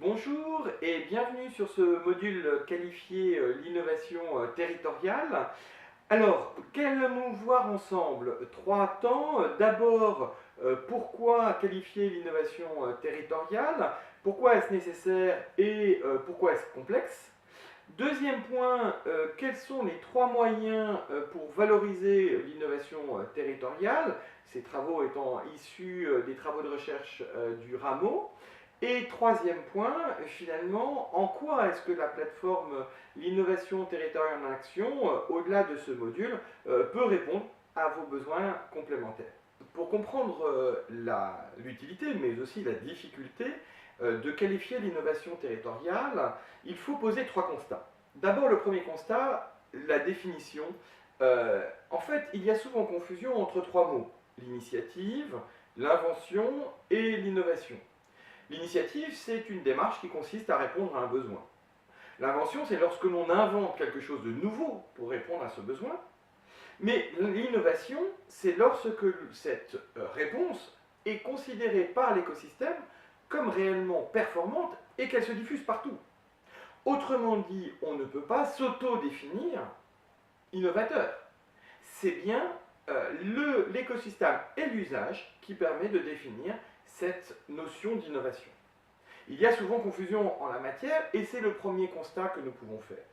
Bonjour et bienvenue sur ce module qualifié, l'innovation sur ce module qualifié l'innovation territoriale. Alors, qu'allons-nous voir ensemble? Trois temps. D'abord, pourquoi qualifier l'innovation territoriale? Pourquoi est-ce nécessaire et pourquoi est-ce complexe? Deuxième point, quels sont les trois moyens pour valoriser l'innovation territoriale? Ces travaux étant issus des travaux de recherche du Rameau. Et troisième point, finalement, en quoi est-ce que la plateforme L'innovation territoriale en action, au-delà de ce module, peut répondre à vos besoins complémentaires? Pour comprendre l'utilité, mais aussi la difficulté de qualifier l'innovation territoriale, il faut poser trois constats. D'abord, le premier constat, la définition. En fait, il y a souvent confusion entre trois mots: l'initiative, l'invention et l'innovation. L'initiative, c'est une démarche qui consiste à répondre à un besoin. L'invention, c'est lorsque l'on invente quelque chose de nouveau pour répondre à ce besoin. Mais l'innovation, c'est lorsque cette réponse est considérée par l'écosystème comme réellement performante et qu'elle se diffuse partout. Autrement dit, on ne peut pas s'auto-définir innovateur. C'est bien l'écosystème et l'usage qui permet de définir cette notion d'innovation. Il y a souvent confusion en la matière et c'est le premier constat que nous pouvons faire.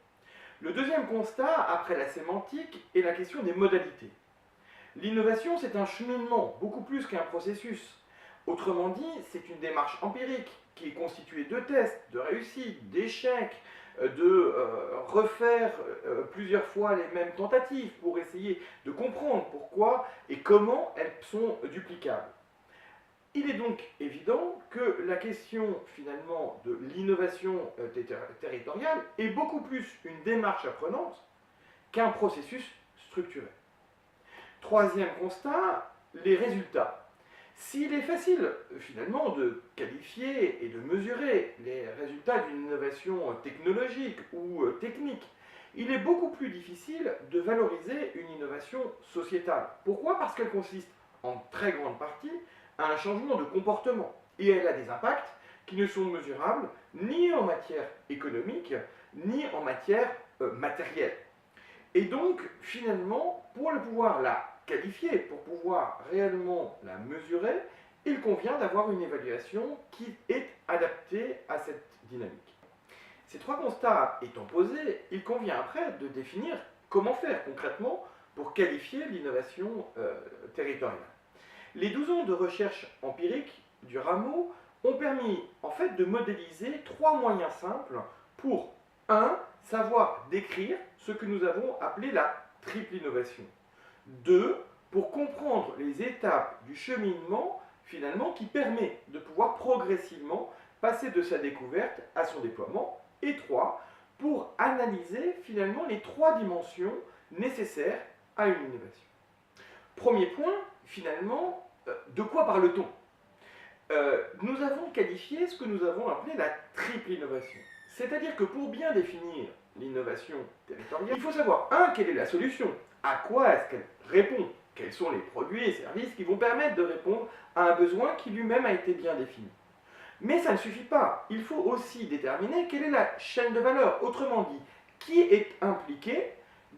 Le deuxième constat, après la sémantique, est la question des modalités. L'innovation, c'est un cheminement, beaucoup plus qu'un processus. Autrement dit, c'est une démarche empirique qui est constituée de tests, de réussites, d'échecs, de refaire plusieurs fois les mêmes tentatives pour essayer de comprendre pourquoi et comment elles sont duplicables. Il est donc évident que la question finalement de l'innovation territoriale est beaucoup plus une démarche apprenante qu'un processus structuré. Troisième constat, les résultats. S'il est facile finalement de qualifier et de mesurer les résultats d'une innovation technologique ou technique, il est beaucoup plus difficile de valoriser une innovation sociétale. Pourquoi? Parce qu'elle consiste en très grande partie à un changement de comportement et elle a des impacts qui ne sont mesurables ni en matière économique ni en matière matérielle. Et donc finalement, pour pouvoir la qualifier, pour pouvoir réellement la mesurer, il convient d'avoir une évaluation qui est adaptée à cette dynamique. Ces trois constats étant posés, il convient après de définir comment faire concrètement pour qualifier l'innovation territoriale. Les 12 ans de recherche empirique du Rameau ont permis en fait de modéliser trois moyens simples pour 1. Savoir décrire ce que nous avons appelé la triple innovation. 2. Pour comprendre les étapes du cheminement finalement qui permet de pouvoir progressivement passer de sa découverte à son déploiement. Et 3. Pour analyser finalement les trois dimensions nécessaires à une innovation. Premier point, finalement, de quoi parle-t-on? Nous avons qualifié ce que nous avons appelé la triple innovation. C'est-à-dire que pour bien définir l'innovation territoriale, il faut savoir, 1. Quelle est la solution? À quoi est-ce qu'elle répond? Quels sont les produits et services qui vont permettre de répondre à un besoin qui lui-même a été bien défini? Mais ça ne suffit pas. Il faut aussi déterminer quelle est la chaîne de valeur. Autrement dit, qui est impliqué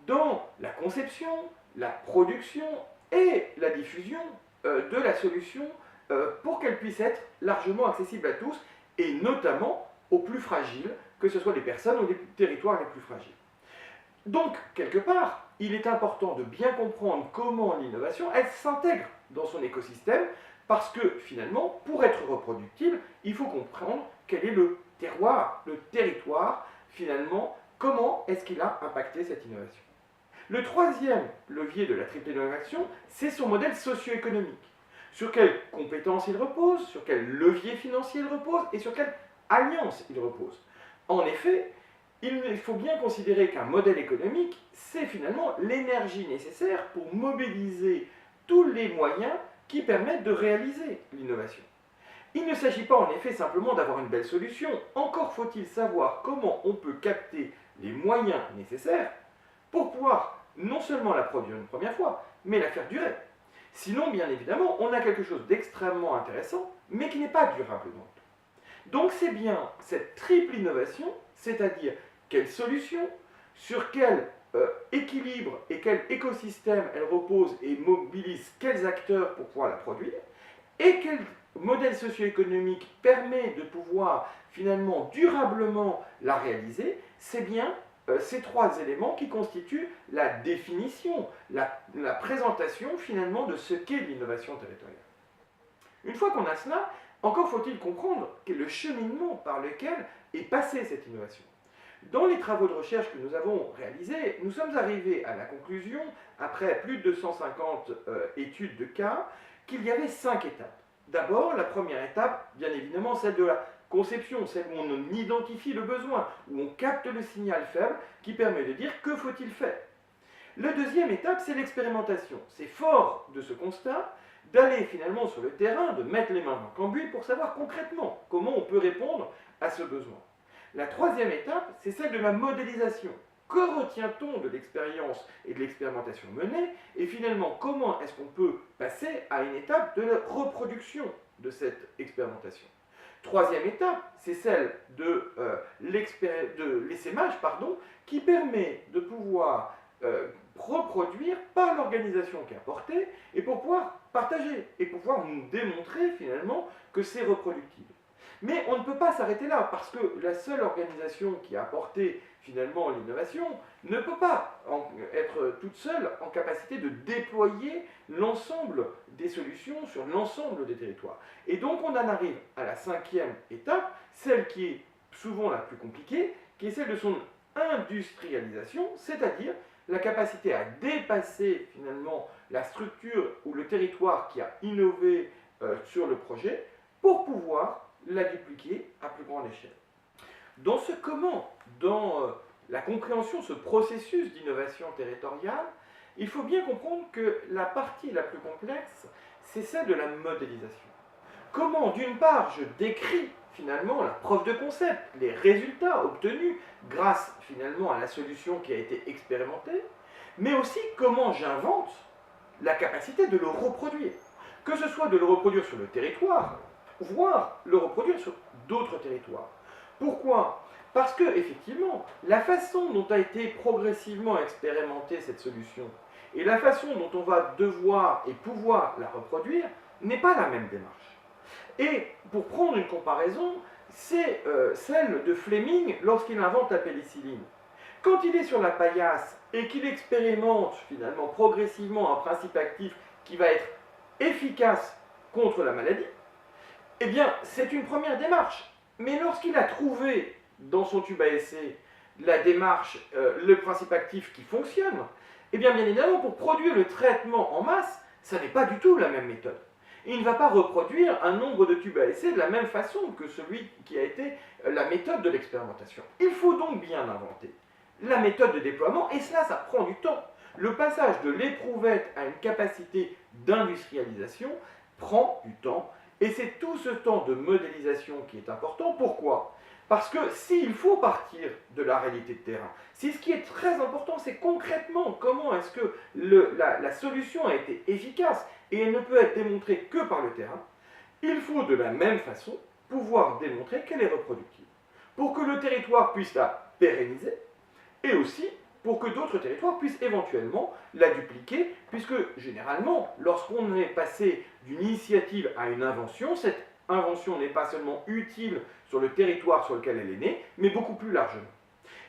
dans la conception, la production et la diffusion de la solution pour qu'elle puisse être largement accessible à tous et notamment aux plus fragiles, que ce soit les personnes ou les territoires les plus fragiles. Donc, quelque part, il est important de bien comprendre comment l'innovation, elle s'intègre dans son écosystème, parce que finalement, pour être reproductible, il faut comprendre quel est le terroir, le territoire, finalement, comment est-ce qu'il a impacté cette innovation. Le troisième levier de la triple innovation, c'est son modèle socio-économique. Sur quelles compétences il repose, sur quel levier financier il repose et sur quelle alliance il repose. En effet, il faut bien considérer qu'un modèle économique, c'est finalement l'énergie nécessaire pour mobiliser tous les moyens qui permettent de réaliser l'innovation. Il ne s'agit pas en effet simplement d'avoir une belle solution, encore faut-il savoir comment on peut capter les moyens nécessaires pour pouvoir non seulement la produire une première fois, mais la faire durer. Sinon, bien évidemment, on a quelque chose d'extrêmement intéressant, mais qui n'est pas durable dans le temps. Donc c'est bien cette triple innovation, c'est-à-dire quelle solution, sur quel équilibre et quel écosystème elle repose et mobilise quels acteurs pour pouvoir la produire, et quel modèle socio-économique permet de pouvoir finalement durablement la réaliser, c'est bien ces trois éléments qui constituent la définition, la présentation finalement de ce qu'est l'innovation territoriale. Une fois qu'on a cela, encore faut-il comprendre quel est le cheminement par lequel est passée cette innovation. Dans les travaux de recherche que nous avons réalisés, nous sommes arrivés à la conclusion, après plus de 250 études de cas, qu'il y avait 5 étapes. D'abord, la première étape, bien évidemment, celle de la conception, celle où on identifie le besoin, où on capte le signal faible qui permet de dire que faut-il faire. La deuxième étape, c'est l'expérimentation. C'est fort de ce constat d'aller finalement sur le terrain, de mettre les mains dans le cambouis pour savoir concrètement comment on peut répondre à ce besoin. La troisième étape, c'est celle de la modélisation. Que retient-on de l'expérience et de l'expérimentation menée? Et finalement, comment est-ce qu'on peut passer à une étape de reproduction de cette expérimentation? Troisième étape, c'est celle de l'essaimage, qui permet de pouvoir reproduire par l'organisation qui a porté et pour pouvoir partager et pouvoir nous démontrer finalement que c'est reproductible. Mais on ne peut pas s'arrêter là, parce que la seule organisation qui a apporté finalement l'innovation ne peut pas être toute seule en capacité de déployer l'ensemble des solutions sur l'ensemble des territoires. Et donc on en arrive à la cinquième étape, celle qui est souvent la plus compliquée, qui est celle de son industrialisation, c'est-à-dire la capacité à dépasser finalement la structure ou le territoire qui a innové sur le projet pour pouvoir la dupliquer à plus grande échelle. Dans ce comment, dans la compréhension, ce processus d'innovation territoriale, il faut bien comprendre que la partie la plus complexe, c'est celle de la modélisation. Comment, d'une part, je décris finalement la preuve de concept, les résultats obtenus grâce finalement à la solution qui a été expérimentée, mais aussi comment j'invente la capacité de le reproduire. Que ce soit de le reproduire sur le territoire, voire le reproduire sur d'autres territoires. Pourquoi? Parce que, effectivement, la façon dont a été progressivement expérimentée cette solution et la façon dont on va devoir et pouvoir la reproduire n'est pas la même démarche. Et pour prendre une comparaison, c'est celle de Fleming lorsqu'il invente la pénicilline. Quand il est sur la paillasse et qu'il expérimente finalement progressivement un principe actif qui va être efficace contre la maladie, eh bien, c'est une première démarche. Mais lorsqu'il a trouvé dans son tube à essai la démarche, le principe actif qui fonctionne, eh bien évidemment, pour produire le traitement en masse, ça n'est pas du tout la même méthode. Il ne va pas reproduire un nombre de tubes à essai de la même façon que celui qui a été la méthode de l'expérimentation. Il faut donc bien inventer la méthode de déploiement, et cela, ça prend du temps. Le passage de l'éprouvette à une capacité d'industrialisation prend du temps. Et c'est tout ce temps de modélisation qui est important. Pourquoi? Parce que s'il faut partir de la réalité de terrain, si ce qui est très important, c'est concrètement comment est-ce que la solution a été efficace et elle ne peut être démontrée que par le terrain, il faut de la même façon pouvoir démontrer qu'elle est reproductible. Pour que le territoire puisse la pérenniser et aussi pour que d'autres territoires puissent éventuellement la dupliquer, puisque généralement, lorsqu'on est passé d'une initiative à une invention, cette invention n'est pas seulement utile sur le territoire sur lequel elle est née, mais beaucoup plus largement.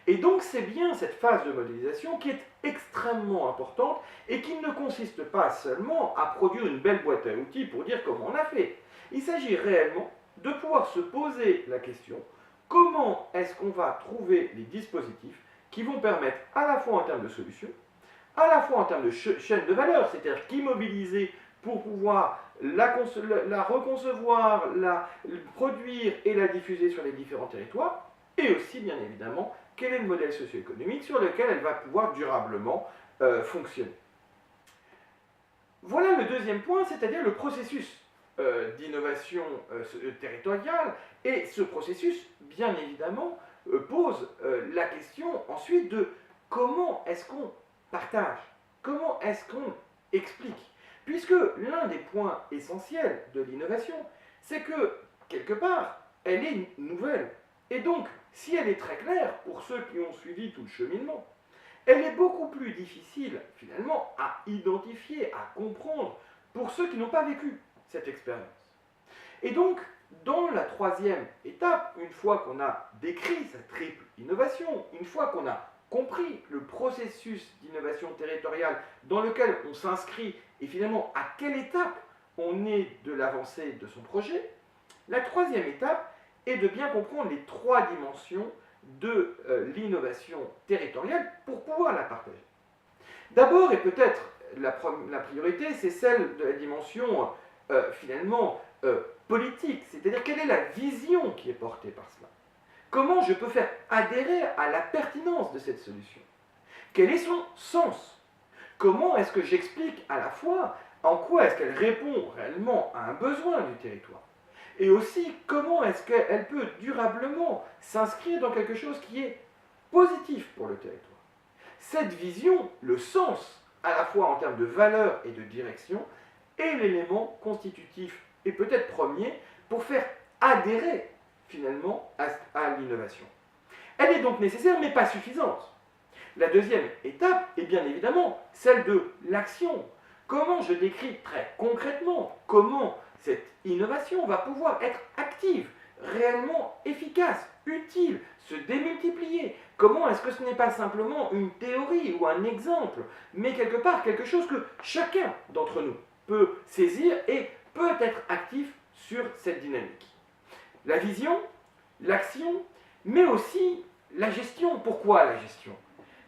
Et donc c'est bien cette phase de modélisation qui est extrêmement importante et qui ne consiste pas seulement à produire une belle boîte à outils pour dire comment on a fait. Il s'agit réellement de pouvoir se poser la question, comment est-ce qu'on va trouver les dispositifs qui vont permettre à la fois en termes de solutions, à la fois en termes de chaîne de valeur, c'est-à-dire qu'immobiliser pour pouvoir la reconcevoir, la produire et la diffuser sur les différents territoires, et aussi bien évidemment quel est le modèle socio-économique sur lequel elle va pouvoir durablement fonctionner. Voilà le deuxième point, c'est-à-dire le processus d'innovation territoriale, et ce processus, bien évidemment, pose la question ensuite de comment est-ce qu'on partage, comment est-ce qu'on explique. Puisque l'un des points essentiels de l'innovation, c'est que, quelque part, elle est nouvelle. Et donc, si elle est très claire, pour ceux qui ont suivi tout le cheminement, elle est beaucoup plus difficile, finalement, à identifier, à comprendre, pour ceux qui n'ont pas vécu cette expérience. Et donc, dans la troisième étape, une fois qu'on a décrit sa triple innovation, une fois qu'on a compris le processus d'innovation territoriale dans lequel on s'inscrit et finalement à quelle étape on est de l'avancée de son projet, la troisième étape est de bien comprendre les trois dimensions de l'innovation territoriale pour pouvoir la partager. D'abord, et peut-être la priorité, c'est celle de la dimension finalement politique, c'est-à-dire quelle est la vision qui est portée par cela. Comment je peux faire adhérer à la pertinence de cette solution? Quel est son sens? Comment est-ce que j'explique à la fois en quoi est-ce qu'elle répond réellement à un besoin du territoire? Et aussi, comment est-ce qu'elle peut durablement s'inscrire dans quelque chose qui est positif pour le territoire? Cette vision, le sens, à la fois en termes de valeur et de direction, est l'élément constitutif et peut-être premier pour faire adhérer finalement à l'innovation. Elle est donc nécessaire mais pas suffisante. La deuxième étape est bien évidemment celle de l'action. Comment je décris très concrètement comment cette innovation va pouvoir être active, réellement efficace, utile, se démultiplier. Comment est-ce que ce n'est pas simplement une théorie ou un exemple, mais quelque part quelque chose que chacun d'entre nous peut saisir et peut être actif sur cette dynamique. La vision, l'action, mais aussi la gestion. Pourquoi la gestion?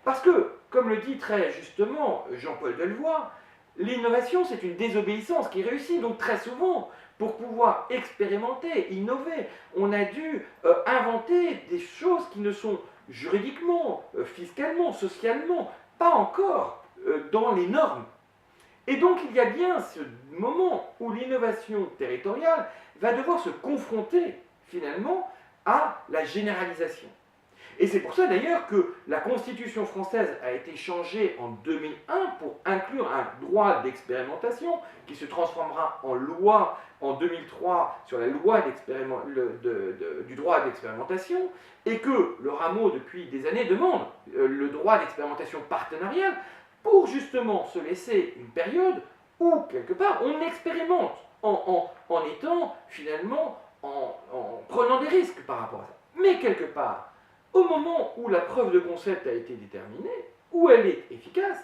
Parce que, comme le dit très justement Jean-Paul Delevoye, l'innovation, c'est une désobéissance qui réussit. Donc très souvent, pour pouvoir expérimenter, innover, on a dû inventer des choses qui ne sont juridiquement, fiscalement, socialement, pas encore dans les normes. Et donc il y a bien ce moment où l'innovation territoriale va devoir se confronter finalement à la généralisation. Et c'est pour ça d'ailleurs que la Constitution française a été changée en 2001 pour inclure un droit d'expérimentation qui se transformera en loi en 2003 sur la loi du droit d'expérimentation, et que le rameau depuis des années demande le droit d'expérimentation partenariale pour justement se laisser une période où quelque part on expérimente en étant finalement en prenant des risques par rapport à ça. Mais quelque part, au moment où la preuve de concept a été déterminée, où elle est efficace,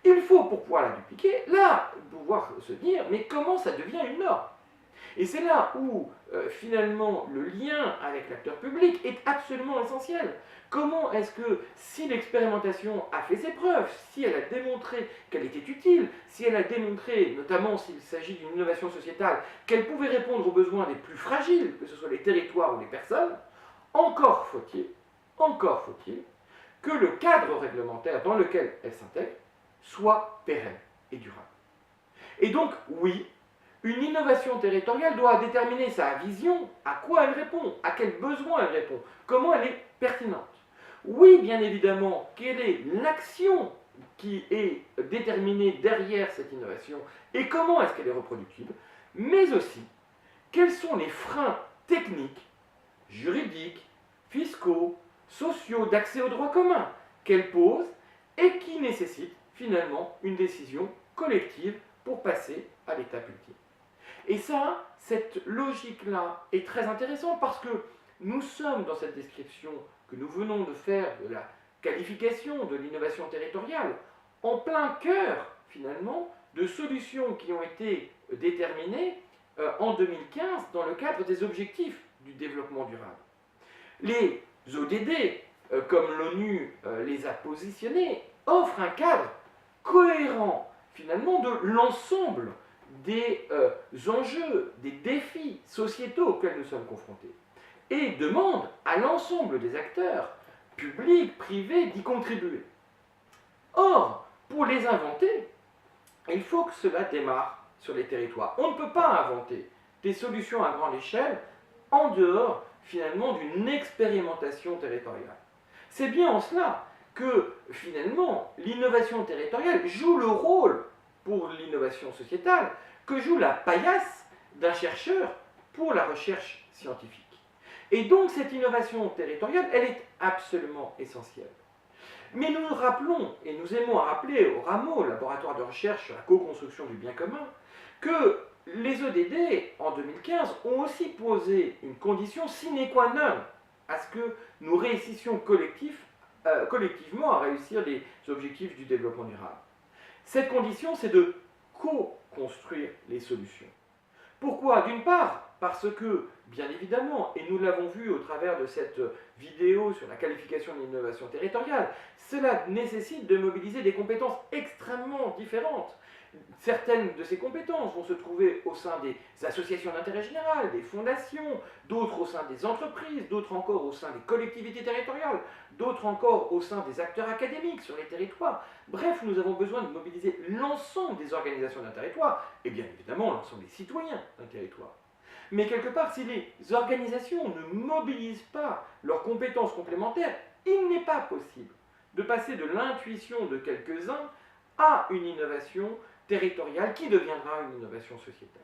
il faut, pour pouvoir la dupliquer, là, pouvoir se dire, mais comment ça devient une norme? Et c'est là où, finalement, le lien avec l'acteur public est absolument essentiel. Comment est-ce que, si l'expérimentation a fait ses preuves, si elle a démontré qu'elle était utile, si elle a démontré, notamment s'il s'agit d'une innovation sociétale, qu'elle pouvait répondre aux besoins des plus fragiles, que ce soit les territoires ou les personnes, encore faut-il que le cadre réglementaire dans lequel elle s'intègre soit pérenne et durable. Et donc, oui, une innovation territoriale doit déterminer sa vision, à quoi elle répond, à quel besoin elle répond, comment elle est pertinente. Oui, bien évidemment, quelle est l'action qui est déterminée derrière cette innovation et comment est-ce qu'elle est reproductible, mais aussi quels sont les freins techniques, juridiques, fiscaux, sociaux, d'accès au droit commun qu'elle pose et qui nécessitent finalement une décision collective pour passer à l'étape ultime. Et ça, cette logique-là est très intéressante parce que nous sommes dans cette description que nous venons de faire de la qualification de l'innovation territoriale en plein cœur finalement de solutions qui ont été déterminées en 2015 dans le cadre des objectifs du développement durable. Les ODD, comme l'ONU les a positionnés, offrent un cadre cohérent finalement de l'ensemble des enjeux, des défis sociétaux auxquels nous sommes confrontés, et demandent à l'ensemble des acteurs, publics, privés, d'y contribuer. Or, pour les inventer, il faut que cela démarre sur les territoires. On ne peut pas inventer des solutions à grande échelle en dehors finalement d'une expérimentation territoriale. C'est bien en cela que finalement l'innovation territoriale joue le rôle pour l'innovation sociétale que joue la paillasse d'un chercheur pour la recherche scientifique. Et donc cette innovation territoriale, elle est absolument essentielle. Mais nous nous rappelons, et nous aimons à rappeler au RAMO, Laboratoire de recherche sur la co-construction du bien commun, que les EDD, en 2015, ont aussi posé une condition sine qua non à ce que nous réussissions collectivement à réussir les objectifs du développement durable. Cette condition, c'est de co-construire les solutions. Pourquoi? D'une part, parce que, bien évidemment, et nous l'avons vu au travers de cette vidéo sur la qualification de l'innovation territoriale, cela nécessite de mobiliser des compétences extrêmement différentes. Certaines de ces compétences vont se trouver au sein des associations d'intérêt général, des fondations, d'autres au sein des entreprises, d'autres encore au sein des collectivités territoriales, d'autres encore au sein des acteurs académiques sur les territoires. Bref, nous avons besoin de mobiliser l'ensemble des organisations d'un territoire, et bien évidemment l'ensemble des citoyens d'un territoire. Mais quelque part, si les organisations ne mobilisent pas leurs compétences complémentaires, il n'est pas possible de passer de l'intuition de quelques-uns à une innovation territoriale qui deviendra une innovation sociétale.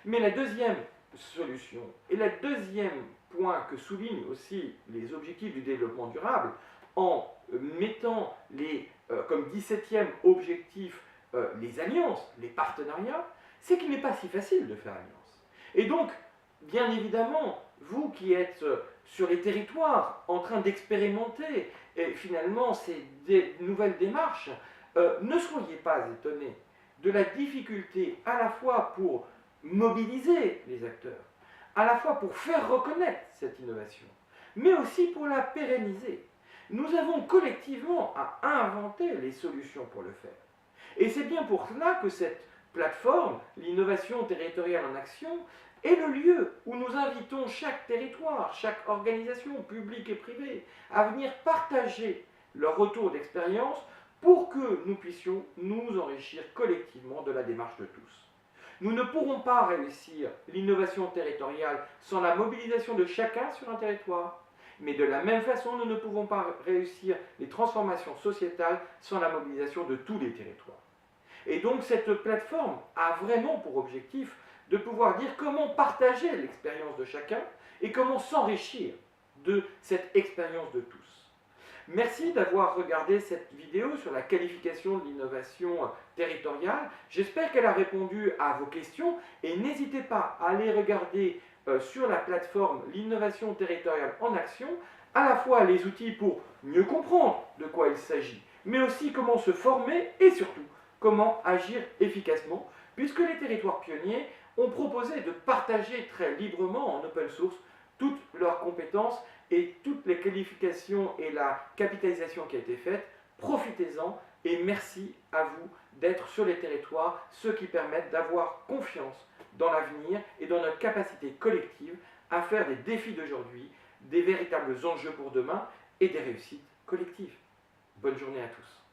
Mais la deuxième solution, et le deuxième point que soulignent aussi les objectifs du développement durable, en mettant comme 17e objectif les alliances, les partenariats, c'est qu'il n'est pas si facile de faire alliance. Et donc, bien évidemment, vous qui êtes sur les territoires en train d'expérimenter finalement ces nouvelles démarches, ne soyez pas étonnés de la difficulté à la fois pour mobiliser les acteurs, à la fois pour faire reconnaître cette innovation, mais aussi pour la pérenniser. Nous avons collectivement à inventer les solutions pour le faire. Et c'est bien pour cela que cette plateforme, l'innovation territoriale en action, est le lieu où nous invitons chaque territoire, chaque organisation publique et privée à venir partager leur retour d'expérience pour que nous puissions nous enrichir collectivement de la démarche de tous. Nous ne pourrons pas réussir l'innovation territoriale sans la mobilisation de chacun sur un territoire, mais de la même façon, nous ne pouvons pas réussir les transformations sociétales sans la mobilisation de tous les territoires. Et donc cette plateforme a vraiment pour objectif de pouvoir dire comment partager l'expérience de chacun et comment s'enrichir de cette expérience de tous. Merci d'avoir regardé cette vidéo sur la qualification de l'innovation territoriale. J'espère qu'elle a répondu à vos questions et n'hésitez pas à aller regarder sur la plateforme l'innovation territoriale en action, à la fois les outils pour mieux comprendre de quoi il s'agit, mais aussi comment se former et surtout comment agir efficacement, puisque les territoires pionniers ont proposé de partager très librement en open source toutes leurs compétences et toutes les qualifications et la capitalisation qui a été faite. Profitez-en et merci à vous d'être sur les territoires, ce qui permettent d'avoir confiance dans l'avenir et dans notre capacité collective à faire des défis d'aujourd'hui, des véritables enjeux pour demain et des réussites collectives. Bonne journée à tous.